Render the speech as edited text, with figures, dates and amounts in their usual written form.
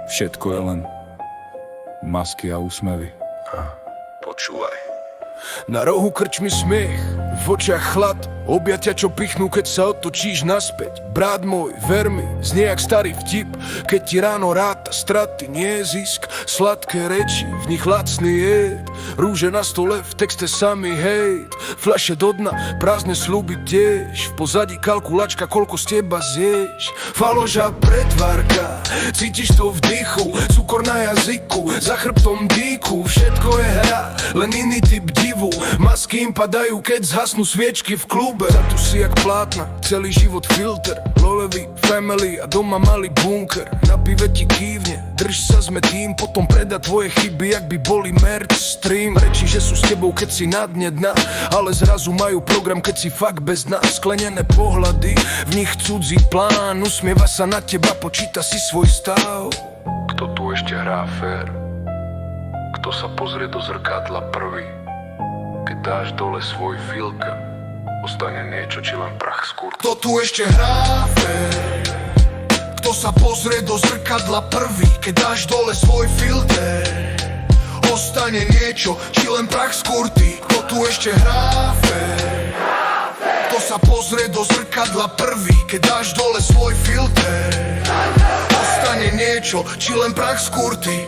Všetko je len masky a úsmevy. Počúvaj. Na rohu krčmi smiech, v očiach chlad, objatia, čo pichnú, keď sa otočíš naspäť. Brat môj, ver mi, znie jak starý vtip, keď ti ráno ráta straty, nie zisk. Sladké reči, v nich lacný jed, rúže na stole, v texte samý hejt. Fľaše do dna, prázdne sľuby tiež, v pozadí kalkulačka, koľko z teba zješ. Faloža pretvárka, cítiš to v dychu, cukor na jazyku, za chrbtom dýku. Všetko je hra, len iný typ divu. Masky im padajú, keď zhasnú sviečky v klube. Za tu si jak plátna, celý život filter, lolevi, family a doma malý bunker. Na pive ti kývne, drž sa sme tým, potom predá tvoje chyby, jak by boli merch stream. Rečí, že sú s tebou, keď si na dne dna, ale zrazu majú program, keď si fakt bez dna. Sklenené pohľady, v nich cudzí plán, usmieva sa na teba, počíta si svoj stav. Kto tu ešte hrá fér? Kto sa pozrie do zrkadla prvý? Keď dáš dole svoj filter, ostane niečo, či len prach z kurky. Kto tu ešte hrá fér? Kto sa pozrie do zrkadla prvý? Keď dáš dole svoj filter, ostane niečo, či len prach z kurty. Kto tu ešte hrá fér? Kto sa pozrie do zrkadla prvý? Keď dáš dole svoj filter, ostane niečo, či len prach z kurty.